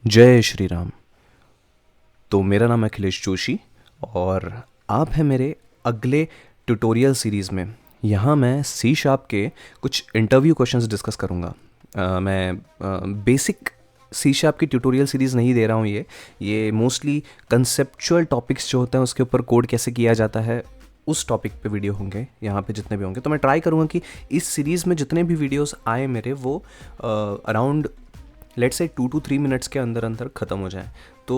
जय श्री राम। तो मेरा नाम अखिलेश जोशी और आप हैं मेरे अगले ट्यूटोरियल सीरीज़ में। यहाँ मैं सी शार्प के कुछ इंटरव्यू क्वेश्चंस डिस्कस करूँगा। मैं बेसिक सी शार्प की ट्यूटोरियल सीरीज़ नहीं दे रहा हूँ। ये मोस्टली कंसेप्चुअल टॉपिक्स जो होते हैं उसके ऊपर कोड कैसे किया जाता है उस टॉपिक पे वीडियो होंगे यहाँ पे जितने भी होंगे। तो मैं ट्राई करूँगा कि इस सीरीज़ में जितने भी वीडियोस आए मेरे वो around let's say 2 to 3 minutes के अंदर अंदर ख़त्म हो जाए। तो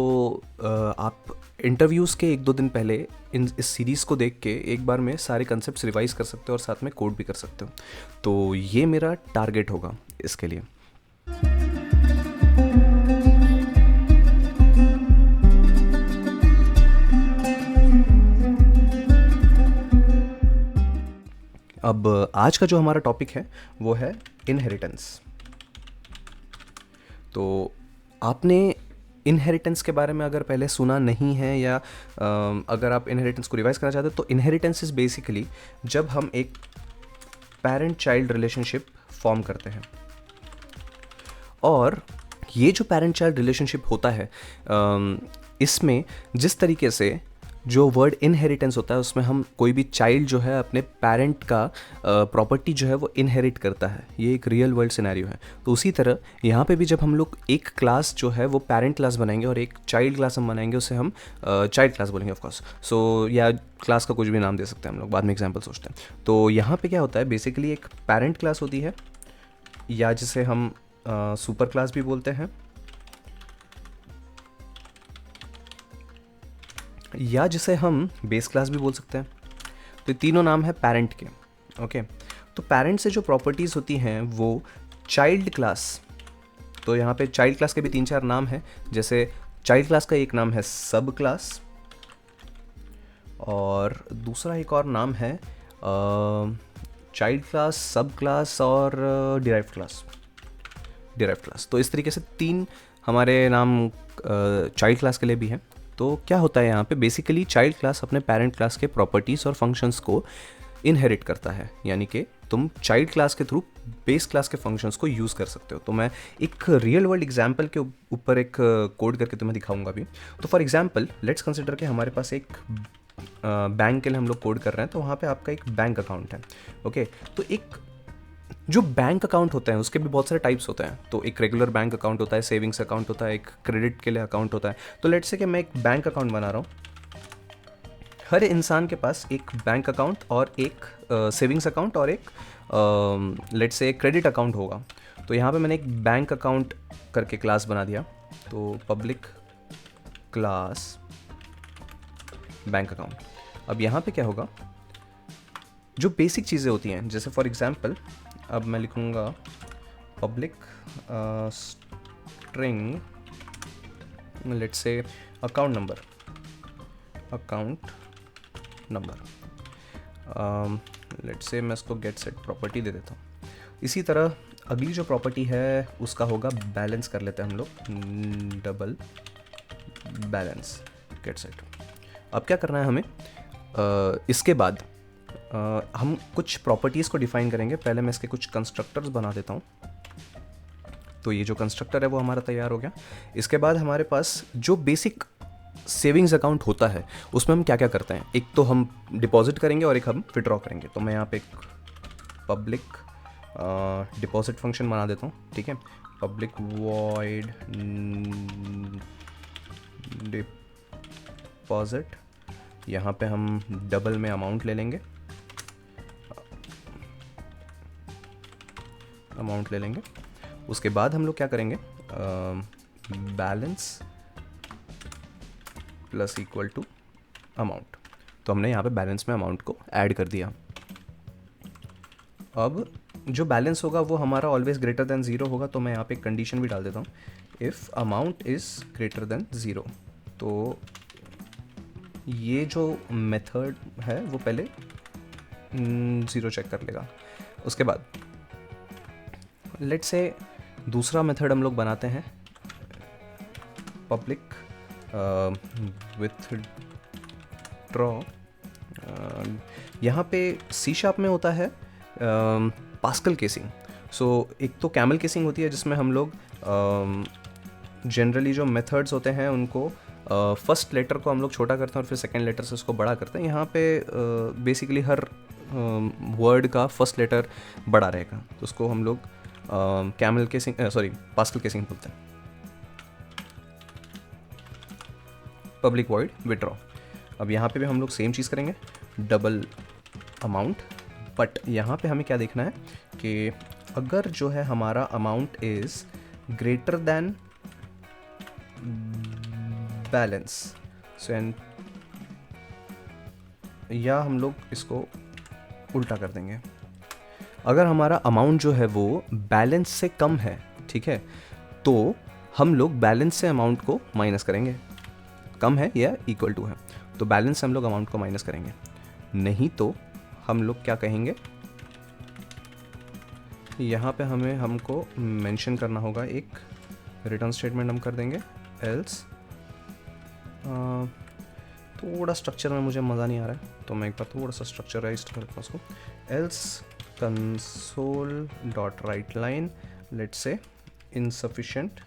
आप इंटरव्यूज़ के 1-2 दिन पहले इस सीरीज़ को देख के एक बार में सारे कंसेप्ट्स रिवाइज कर सकते हो और साथ में कोड भी कर सकते हो। तो ये मेरा टारगेट होगा इसके लिए। अब आज का जो हमारा टॉपिक है वो है इनहेरिटेंस। तो आपने इनहेरिटेंस के बारे में अगर पहले सुना नहीं है या अगर आप इनहेरिटेंस को रिवाइज करना चाहते हो तो इनहेरिटेंस इज़ बेसिकली जब हम एक पेरेंट चाइल्ड रिलेशनशिप फॉर्म करते हैं। और ये जो पेरेंट चाइल्ड रिलेशनशिप होता है इसमें जिस तरीके से जो वर्ड इनहेरिटेंस होता है उसमें हम कोई भी चाइल्ड जो है अपने पेरेंट का प्रॉपर्टी जो है वो इनहेरिट करता है। ये एक रियल वर्ल्ड सिनेरियो है। तो उसी तरह यहाँ पे भी जब हम लोग एक क्लास जो है वो पेरेंट क्लास बनाएंगे और एक चाइल्ड क्लास हम बनाएंगे उसे हम चाइल्ड क्लास बोलेंगे ऑफकोर्स। सो या क्लास का कुछ भी नाम दे सकते हैं हम लोग, बाद में एग्जाम्पल सोचते हैं। तो यहाँ पे क्या होता है, बेसिकली एक पेरेंट क्लास होती है या जिसे हम सुपर क्लास भी बोलते हैं या जिसे हम बेस क्लास भी बोल सकते हैं। तो ये तीनों नाम है पेरेंट के। ओके, तो पेरेंट से जो प्रॉपर्टीज़ होती हैं वो चाइल्ड क्लास। तो यहाँ पे चाइल्ड क्लास के भी 3-4 नाम हैं। जैसे चाइल्ड क्लास का एक नाम है सब क्लास और दूसरा एक और नाम है चाइल्ड क्लास, सब क्लास और डिराइव्ड क्लास। तो इस तरीके से 3 हमारे नाम चाइल्ड क्लास के लिए भी हैं। तो क्या होता है यहाँ पे, बेसिकली चाइल्ड क्लास अपने पेरेंट क्लास के प्रॉपर्टीज़ और फंक्शंस को इनहेरिट करता है, यानी कि तुम चाइल्ड क्लास के थ्रू बेस क्लास के फंक्शंस को यूज़ कर सकते हो। तो मैं एक रियल वर्ल्ड एग्जांपल के ऊपर एक कोड करके तुम्हें दिखाऊंगा भी। तो फॉर एग्जांपल लेट्स कंसिडर कि हमारे पास एक बैंक के लिए हम लोग कोड कर रहे हैं। तो वहाँ पे आपका एक बैंक अकाउंट है। ओके, तो एक जो बैंक अकाउंट होते हैं उसके भी बहुत सारे टाइप्स होते हैं। तो एक रेगुलर बैंक अकाउंट होता है, सेविंग्स अकाउंट होता है, एक क्रेडिट के लिए अकाउंट होता है। तो लेट्स से कि मैं एक बैंक अकाउंट बना रहा हूँ। हर इंसान के पास एक बैंक अकाउंट और एक सेविंग्स अकाउंट और एक लेट्स से क्रेडिट अकाउंट होगा। तो यहाँ पे मैंने एक बैंक अकाउंट करके क्लास बना दिया। तो पब्लिक क्लास बैंक अकाउंट। अब यहाँ पे क्या होगा, जो बेसिक चीज़ें होती हैं, जैसे फॉर एग्जांपल अब मैं लिखूँगा public string let's say account number let's say मैं इसको गेट सेट प्रॉपर्टी दे देता हूँ। इसी तरह अगली जो प्रॉपर्टी है उसका होगा बैलेंस कर लेते हैं हम लोग, डबल बैलेंस गेट सेट। अब क्या करना है हमें, इसके बाद हम कुछ प्रॉपर्टीज़ को डिफाइन करेंगे। पहले मैं इसके कुछ कंस्ट्रक्टर्स बना देता हूँ। तो ये जो कंस्ट्रक्टर है वो हमारा तैयार हो गया। इसके बाद हमारे पास जो बेसिक सेविंग्स अकाउंट होता है उसमें हम क्या क्या करते हैं, एक तो हम डिपॉजिट करेंगे और एक हम विड्रॉ करेंगे। तो मैं यहाँ पे एक पब्लिक डिपॉजिट फंक्शन बना देता हूँ। ठीक है, पब्लिक वॉइड डिपॉजिट। यहाँ पे हम डबल में अमाउंट ले लेंगे, उसके बाद हम लोग क्या करेंगे, balance plus equal to amount. तो हमने यहाँ पे बैलेंस में अमाउंट को ऐड कर दिया। अब जो बैलेंस होगा वो हमारा ऑलवेज ग्रेटर देन 0 होगा। तो मैं यहाँ पे एक कंडीशन भी डाल देता हूँ, if amount is greater than 0। तो ये जो मेथड है वो पहले 0 चेक कर लेगा। उसके बाद लेट्स से दूसरा मेथड हम लोग बनाते हैं, पब्लिक विथड्रॉ। यहाँ पे सी शार्प में होता है पास्कल केसिंग। सो एक तो कैमल केसिंग होती है जिसमें हम लोग जनरली जो मेथड्स होते हैं उनको फर्स्ट लेटर को हम लोग छोटा करते हैं और फिर सेकेंड लेटर से उसको बड़ा करते हैं। यहाँ पे बेसिकली हर वर्ड का फर्स्ट लेटर बड़ा रहेगा, तो उसको हम लोग कैमल केसिंग पास्कल केसिंग बोलते हैं। Public void withdraw. अब यहाँ पे भी हम लोग सेम चीज़ करेंगे, डबल अमाउंट, बट यहाँ पे हमें क्या देखना है कि अगर जो है हमारा amount is greater than balance, so and या हम लोग इसको उल्टा कर देंगे। अगर हमारा अमाउंट जो है वो बैलेंस से कम है, ठीक है, तो हम लोग बैलेंस से अमाउंट को माइनस करेंगे। कम है या इक्वल टू है तो बैलेंस से हम लोग अमाउंट को माइनस करेंगे, नहीं तो हम लोग क्या कहेंगे, यहाँ पे हमको मेंशन करना होगा एक रिटर्न स्टेटमेंट हम कर देंगे एल्स। थोड़ा स्ट्रक्चर में मुझे मज़ा नहीं आ रहा है, तो मैं एक बार थोड़ा सा स्ट्रक्चराइज करता हूँ उसको। Else console dot right line, let's say insufficient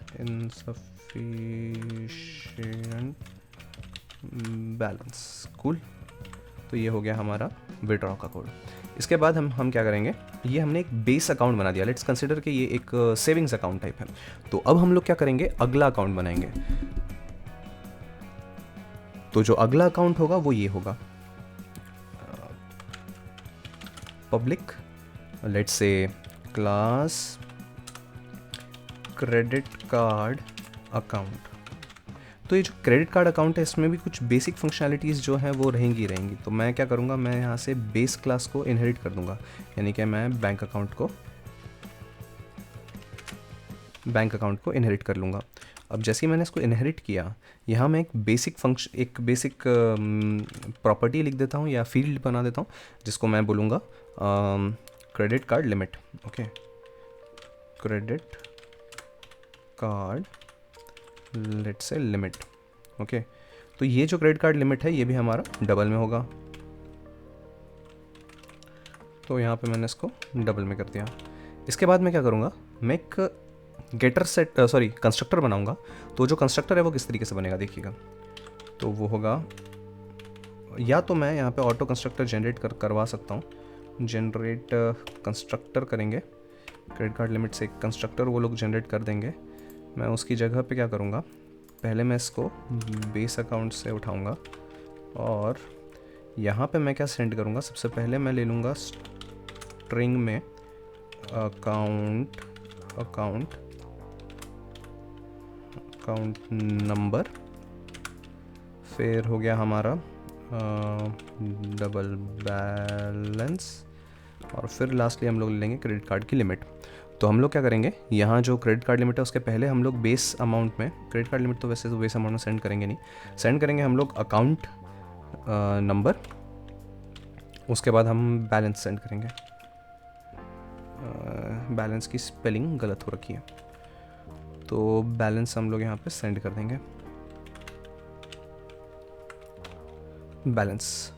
balance. Cool, तो ये हो गया हमारा विड्रॉ का कोड। इसके बाद हम क्या करेंगे, ये हमने एक बेस अकाउंट बना दिया, लेट्स कंसिडर कि ये एक सेविंग्स अकाउंट टाइप है। तो अब हम लोग क्या करेंगे, अगला अकाउंट बनाएंगे। तो जो अगला अकाउंट होगा वो ये होगा, public let's say class credit card account. तो ये जो क्रेडिट कार्ड अकाउंट है इसमें भी कुछ बेसिक फंक्शनैलिटीज़ जो हैं वो रहेंगी। तो मैं क्या करूँगा, मैं यहाँ से बेस क्लास को इनहेरिट कर दूँगा, यानी कि मैं बैंक अकाउंट को इनहेरिट कर लूँगा। अब जैसे ही मैंने इसको इनहेरिट किया, यहाँ मैं एक बेसिक प्रॉपर्टी लिख देता हूँ या फील्ड बना देता हूँ, जिसको मैं बोलूँगा credit card limit. Okay, credit card let's say limit. Okay, तो ये जो क्रेडिट कार्ड लिमिट है ये भी हमारा डबल में होगा, तो यहाँ पे मैंने इसको डबल में कर दिया। इसके बाद मैं क्या करूँगा, मैं एक कंस्ट्रक्टर बनाऊँगा। तो जो कंस्ट्रक्टर है वो किस तरीके से बनेगा देखिएगा, तो वो होगा, या तो मैं यहाँ पे ऑटो कंस्ट्रक्टर जनरेट करवा सकता हूँ। जनरेट कंस्ट्रक्टर करेंगे, क्रेडिट कार्ड लिमिट से एक कंस्ट्रक्टर वो लोग जनरेट कर देंगे। मैं उसकी जगह पे क्या करूँगा, पहले मैं इसको बेस अकाउंट से उठाऊँगा और यहाँ पे मैं क्या सेंड करूँगा, सबसे पहले मैं ले लूँगा स्ट्रिंग में अकाउंट नंबर, फिर हो गया हमारा डबल बैलेंस, और फिर लास्टली हम लोग ले लेंगे क्रेडिट कार्ड की लिमिट। तो हम लोग क्या करेंगे, यहाँ जो क्रेडिट कार्ड लिमिट है उसके पहले हम लोग बेस अमाउंट में, क्रेडिट कार्ड लिमिट तो वैसे तो बेस अमाउंट में सेंड करेंगे नहीं, सेंड करेंगे हम लोग अकाउंट नंबर, उसके बाद हम बैलेंस सेंड करेंगे। बैलेंस की स्पेलिंग गलत हो रखी है, तो बैलेंस हम लोग यहाँ पे सेंड कर देंगे, बैलेंस।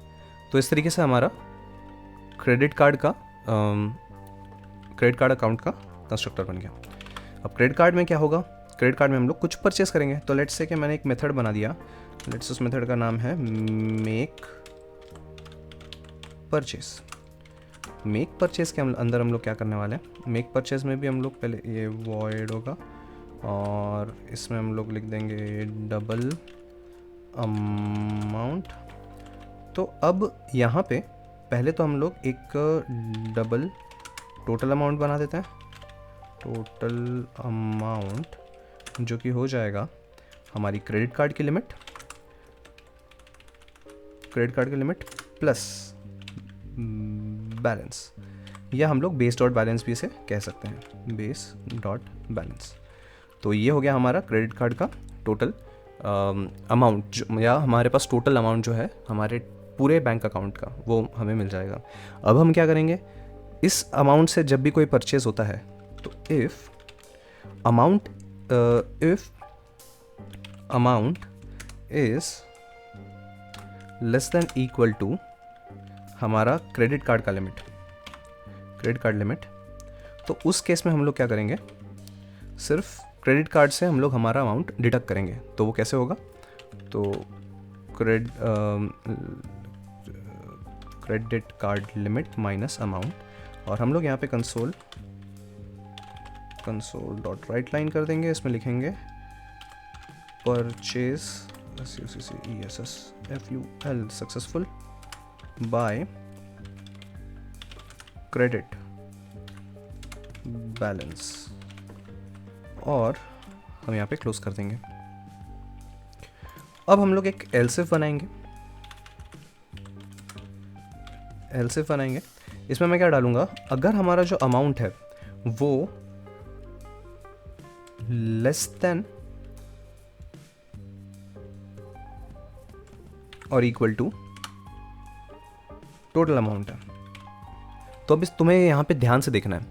तो इस तरीके से हमारा क्रेडिट कार्ड अकाउंट का कंस्ट्रक्टर बन गया। अब क्रेडिट कार्ड में क्या होगा, क्रेडिट कार्ड में हम लोग कुछ परचेस करेंगे। तो लेट्स से कि मैंने एक मेथड बना दिया, लेट्स उस मेथड का नाम है मेक परचेस के अंदर हम लोग क्या करने वाले हैं, मेक परचेस में भी हम लोग पहले ये वॉइड होगा और इसमें हम लोग लिख देंगे डबल अमाउंट। तो अब यहाँ पे पहले तो हम लोग एक डबल टोटल अमाउंट बना देते हैं, टोटल अमाउंट जो कि हो जाएगा हमारी क्रेडिट कार्ड की लिमिट प्लस बैलेंस, या हम लोग बेस डॉट बैलेंस भी इसे कह सकते हैं, बेस डॉट बैलेंस। तो ये हो गया हमारा क्रेडिट कार्ड का टोटल अमाउंट, या हमारे पास टोटल अमाउंट जो है हमारे पूरे बैंक अकाउंट का वो हमें मिल जाएगा। अब हम क्या करेंगे, इस अमाउंट से जब भी कोई परचेज होता है तो if amount is less than equal to हमारा क्रेडिट कार्ड लिमिट, तो उस केस में हम लोग क्या करेंगे, सिर्फ क्रेडिट कार्ड से हम लोग हमारा अमाउंट डिडक्ट करेंगे। तो वो कैसे होगा, तो credit card limit minus amount, और हम लोग यहाँ पे कंसोल डॉट राइट लाइन कर देंगे, इसमें लिखेंगे purchase SUCCESSFUL successful by credit balance, और हम यहाँ पे क्लोज कर देंगे। अब हम लोग एक एल्सिफ बनाएंगे। इसमें मैं क्या डालूंगा, अगर हमारा जो अमाउंट है वो लेस देन और इक्वल टू टोटल अमाउंट है, तो अब इस तुम्हें यहाँ पे ध्यान से देखना है।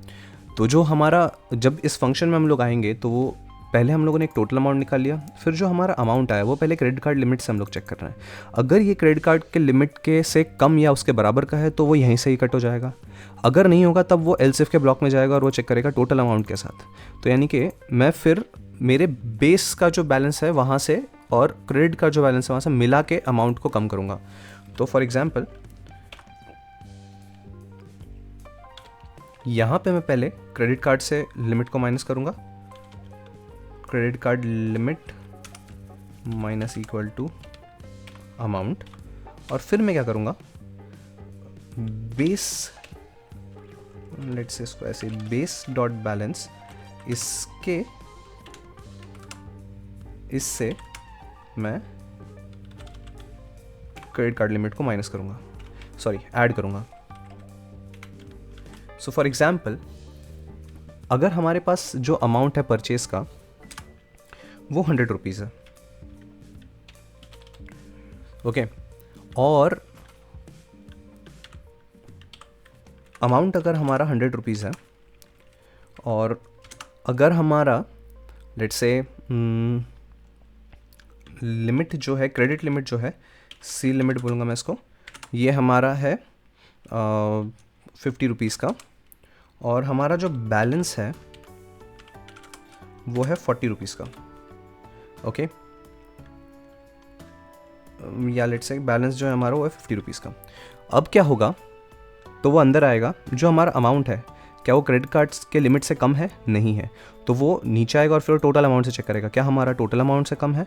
तो जो हमारा, जब इस फंक्शन में हम लोग आएंगे तो वो पहले हम लोगों ने एक टोटल अमाउंट निकाल लिया, फिर जो हमारा अमाउंट आया वो पहले क्रेडिट कार्ड लिमिट से हम लोग चेक कर रहे हैं। अगर ये क्रेडिट कार्ड के लिमिट के से कम या उसके बराबर का है तो वो यहीं से ही कट हो जाएगा। अगर नहीं होगा तब वो एलसीएफ के ब्लॉक में जाएगा और वो चेक करेगा टोटल अमाउंट के साथ। तो यानी कि मैं फिर मेरे बेस का जो बैलेंस है वहाँ से और क्रेडिट का जो बैलेंस है वहाँ से मिला के अमाउंट को कम करूँगा। तो फॉर एग्जाम्पल यहाँ पे मैं पहले क्रेडिट कार्ड से लिमिट को माइनस करूँगा, credit card limit minus equal to amount, और फिर मैं क्या करूँगा, बेस, लेट्स से इसको ऐसे बेस डॉट बैलेंस इससे मैं क्रेडिट कार्ड लिमिट को माइनस करूँगा, सॉरी ऐड करूँगा। सो फॉर एग्जाम्पल अगर हमारे पास जो अमाउंट है परचेज का वो 100 रुपीज़ है, ओके, और अमाउंट अगर हमारा 100 रुपीज़ है, और अगर हमारा लेट्स से लिमिट जो है, क्रेडिट लिमिट जो है, सी लिमिट बोलूँगा मैं इसको, ये हमारा है 50 रुपीज़ का, और हमारा जो बैलेंस है वो है 40 रुपीज़ का, ओके, या लेट्स से बैलेंस जो है हमारा वो है 50 रुपीज़ का। अब क्या होगा, तो वो अंदर आएगा, जो हमारा अमाउंट है क्या वो क्रेडिट कार्ड्स के लिमिट से कम है, नहीं है, तो वो नीचे आएगा और फिर टोटल अमाउंट से चेक करेगा क्या हमारा टोटल अमाउंट से कम है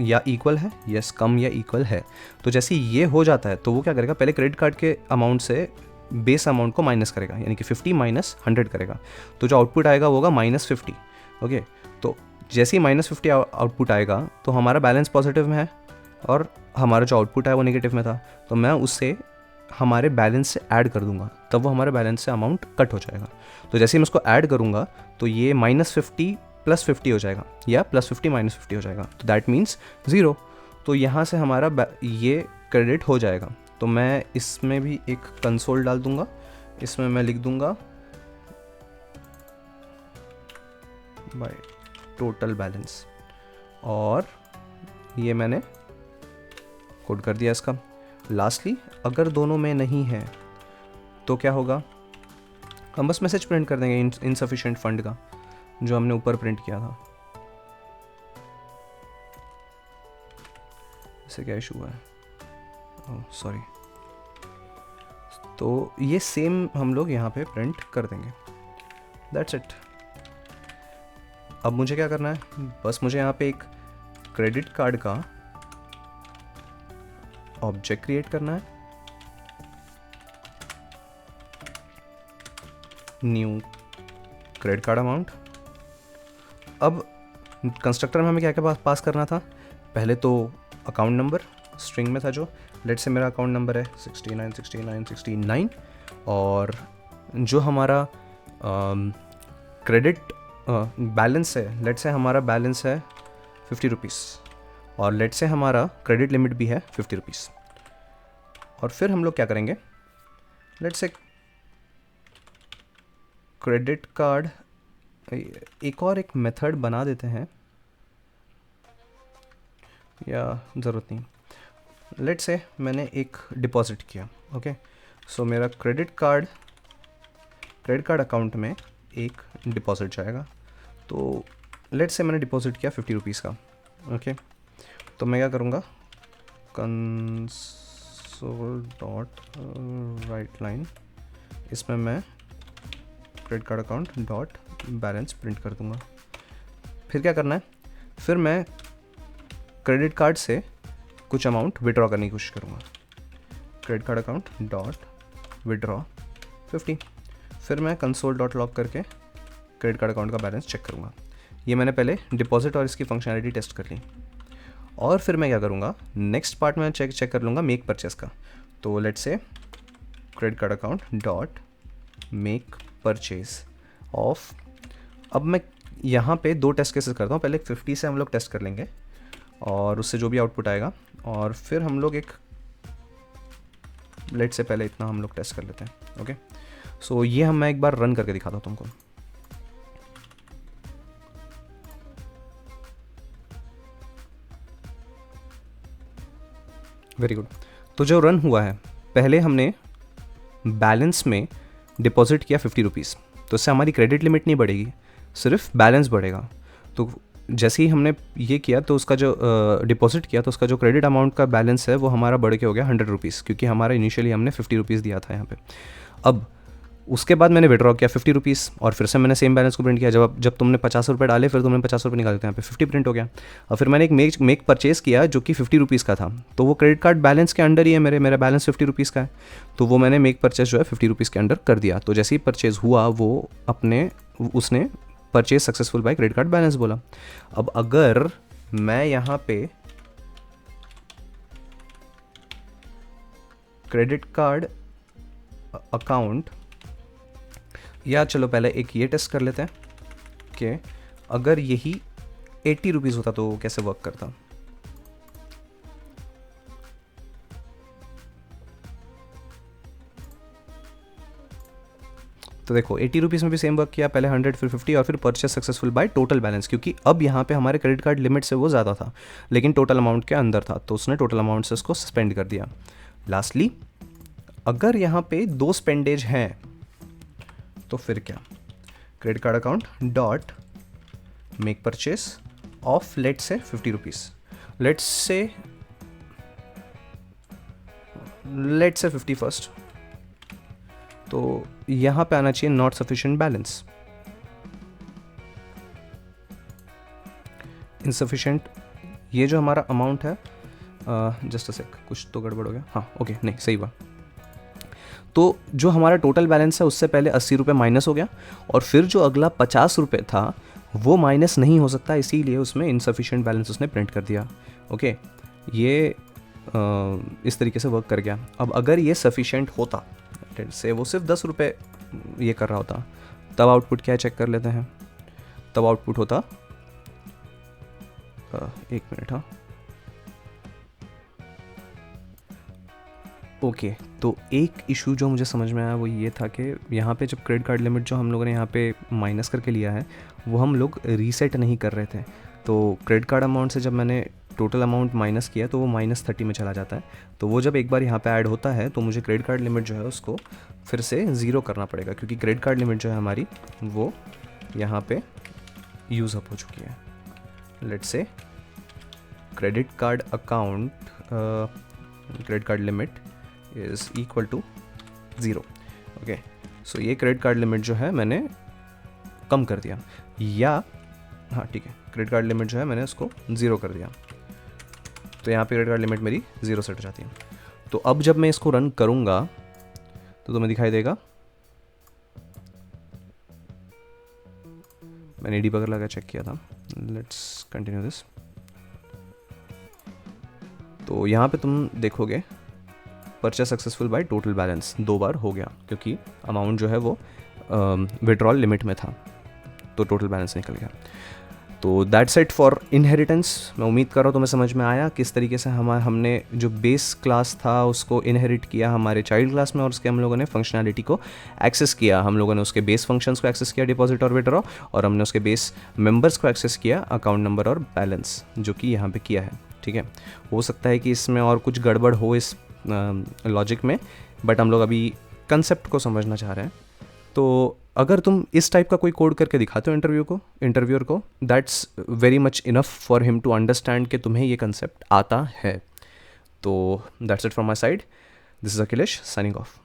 या इक्वल है, यस कम या इक्वल है। तो जैसे ये हो जाता है तो वो क्या करेगा, पहले क्रेडिट कार्ड के अमाउंट से बेस अमाउंट को माइनस करेगा, यानी कि 50 माइनस 100 करेगा, तो जो आउटपुट आएगा वो होगा -50, ओके। तो जैसे ही -50 आउटपुट आएगा तो हमारा बैलेंस पॉजिटिव में है और हमारा जो आउटपुट है वो नेगेटिव में था, तो मैं उससे हमारे बैलेंस से ऐड कर दूंगा, तब वो हमारे बैलेंस से अमाउंट कट हो जाएगा। तो जैसे ही मैं उसको ऐड करूंगा तो ये -50 + 50 हो जाएगा, या +50 - 50 हो जाएगा, तो दैट मीन्स 0। तो यहाँ से हमारा ये क्रेडिट हो जाएगा। तो मैं इसमें भी एक कंसोल डाल दूंगा, इसमें मैं लिख दूंगा बाय टोटल बैलेंस, और ये मैंने कोड कर दिया इसका। लास्टली अगर दोनों में नहीं है तो क्या होगा, हम बस मैसेज प्रिंट कर देंगे इनसफिशिएंट फंड का, जो हमने ऊपर प्रिंट किया था। इससे क्या इशू है, ओह सॉरी, तो ये सेम हम लोग यहाँ पे प्रिंट कर देंगे, दैट्स इट। अब मुझे क्या करना है, बस मुझे यहाँ पे एक क्रेडिट कार्ड का ऑब्जेक्ट क्रिएट करना है, न्यू क्रेडिट कार्ड अमाउंट। अब कंस्ट्रक्टर में हमें क्या क्या पास करना था, पहले तो अकाउंट नंबर स्ट्रिंग में था, जो लेट से मेरा अकाउंट नंबर है 696969, और जो हमारा क्रेडिट बैलेंस है, लेट से हमारा बैलेंस है 50 रुपीज़, और लेट से हमारा क्रेडिट लिमिट भी है 50 रुपीज़। और फिर हम लोग क्या करेंगे, लेट से क्रेडिट कार्ड, एक मेथड बना देते हैं, या ज़रूरत नहीं, लेट से मैंने एक डिपॉजिट किया, ओके, सो मेरा क्रेडिट कार्ड अकाउंट में एक डिपॉजिट जाएगा। तो लेट्स से मैंने डिपॉजिट किया 50 रुपीज़ का, ओके। तो मैं क्या करूँगा, कंसोल डॉट राइट लाइन, इसमें मैं credit card account dot balance print कर दूँगा। फिर क्या करना है, फिर मैं क्रेडिट कार्ड से कुछ अमाउंट विड्रॉ करने की कोशिश करूँगा। Credit card account dot withdraw 50। फिर मैं कंसोल डॉट लॉग करके क्रेडिट कार्ड अकाउंट का बैलेंस चेक करूँगा। ये मैंने पहले डिपॉजिट और इसकी फंक्शनैलिटी टेस्ट कर ली। और फिर मैं क्या करूँगा, नेक्स्ट पार्ट में चेक कर लूँगा मेक परचेस का। तो let's say credit card account dot make purchase of, अब मैं यहाँ पे 2 टेस्ट केसेस करता हूँ। पहले 50 से हम लोग टेस्ट कर लेंगे और उससे जो भी आउटपुट आएगा, और फिर हम लोग एक लेट से पहले इतना हम लोग टेस्ट कर लेते हैं, ओके। सो ये मैं एक बार रन करके दिखाता हूँ तुमको। Very good. तो जो रन हुआ है, पहले हमने बैलेंस में डिपॉजिट किया 50 रुपीज़, तो इससे हमारी क्रेडिट लिमिट नहीं बढ़ेगी, सिर्फ बैलेंस बढ़ेगा। तो जैसे ही हमने ये किया तो उसका जो डिपॉजिट किया तो उसका जो क्रेडिट अमाउंट का बैलेंस है वो हमारा बढ़ के हो गया 100 रुपीज़, क्योंकि हमारा इनिशियली हमने 50 रुपीज़ दिया था यहाँ पे। अब उसके बाद मैंने विड्रॉ किया 50 रुपीज़ और फिर से मैंने सेम बैलेंस को प्रिंट किया। जब तुमने 50 रुपये डाले, फिर तुमने 50 रुपये निकाले थे, यहाँ पे 50 प्रिंट हो गया। और फिर मैंने एक मेक परचेज़ किया जो कि 50 रुपीज़ का था, तो वो क्रेडिट कार्ड बैलेंस के अंडर ही है, मेरा बैलेंस 50 रुपीज़ का है, तो वो मैंने मेक परचेज़ जो है 50 रुपीज़ के अंडर कर दिया। तो जैसे ही परचेज़ हुआ वो उसने purchase successful by credit card balance बोला। अब अगर मैं यहाँ पे क्रेडिट कार्ड अकाउंट, या चलो पहले एक ये टेस्ट कर लेते हैं कि अगर यही 80 रुपीज़ होता तो कैसे वर्क करता। तो देखो 80 रुपीज़ में भी सेम वर्क किया, पहले 100 फिर 50 और फिर purchase successful by total balance, क्योंकि अब यहाँ पे हमारे क्रेडिट कार्ड लिमिट से वो ज़्यादा था लेकिन टोटल अमाउंट के अंदर था, तो उसने टोटल अमाउंट से उसको सस्पेंड कर दिया। लास्टली अगर यहाँ पे 2 स्पेंडेज हैं तो फिर क्या, credit card account dot make purchase of let's say 50 rupees, let's say 50 first, तो यहाँ पे आना चाहिए नॉट सफिशिएंट बैलेंस, इनसफिशिएंट। ये जो हमारा अमाउंट है, जस्ट अ सेक, कुछ तो गड़बड़ हो गया, हाँ ओके, नहीं सही हुआ। तो जो हमारा टोटल बैलेंस है उससे पहले 80 रुपये माइनस हो गया, और फिर जो अगला 50 रुपये था वो माइनस नहीं हो सकता, इसीलिए उसमें इनसफिशिएंट बैलेंस उसने प्रिंट कर दिया, ओके। ये इस तरीके से वर्क कर गया। अब अगर ये सफिशिएंट होता से वो सिर्फ 10 रुपये ये कर रहा होता, तब आउटपुट क्या चेक कर लेते हैं। तब आउटपुट होता, एक मिनट, हाँ ओके। तो एक इशू जो मुझे समझ में आया वो ये था कि यहाँ पे जब क्रेडिट कार्ड लिमिट जो हम लोगों ने यहाँ पे माइनस करके लिया है वो हम लोग रीसेट नहीं कर रहे थे। तो क्रेडिट कार्ड अमाउंट से जब मैंने टोटल अमाउंट माइनस किया तो वो -30 में चला जाता है। तो वो जब एक बार यहाँ पे ऐड होता है तो मुझे क्रेडिट कार्ड लिमिट जो है उसको फिर से 0 करना पड़ेगा, क्योंकि क्रेडिट कार्ड लिमिट जो है हमारी वो यहाँ पे यूज़ अप हो चुकी है। Let's say credit card account credit card limit is equal to 0, okay. So ये क्रेडिट कार्ड लिमिट जो है मैंने कम कर दिया, या हाँ ठीक है, क्रेडिट कार्ड लिमिट जो है मैंने उसको 0 कर दिया, तो यहाँ पे क्रेडिट कार्ड लिमिट मेरी 0 सेट हो जाती है। तो अब जब मैं इसको रन करूँगा तो तुम्हें दिखाई देगा, मैंने डीबगर लगा चेक किया था। Let's continue this. तो यहाँ पे तुम देखोगे purchase successful by total balance 2 बार हो गया, क्योंकि अमाउंट जो है वो विड्रॉल लिमिट में था, तो टोटल बैलेंस निकल गया। तो दैट्स इट फॉर इनहेरिटेंस। मैं उम्मीद कर रहा हूँ तुम्हें समझ में आया किस तरीके से हमने जो बेस क्लास था उसको इनहेरिट किया हमारे चाइल्ड क्लास में, और उसके हम लोगों ने फंक्शनैलिटी को एक्सेस किया। हम लोगों ने उसके बेस फंक्शंस को एक्सेस किया, डिपॉजिट और विड्रॉ, और हमने उसके बेस मेंबर्स को एक्सेस किया, अकाउंट नंबर और बैलेंस, जो कि यहाँ पे किया है, ठीक है। हो सकता है कि इसमें और कुछ गड़बड़ हो इस लॉजिक में, बट हम लोग अभी कंसेप्ट को समझना चाह रहे हैं। तो अगर तुम इस टाइप का कोई कोड करके दिखाते हो इंटरव्यूअर को, that's very much enough for him to understand कि तुम्हें ये कंसेप्ट आता है. तो that's it from my side. This is Akhilesh signing of.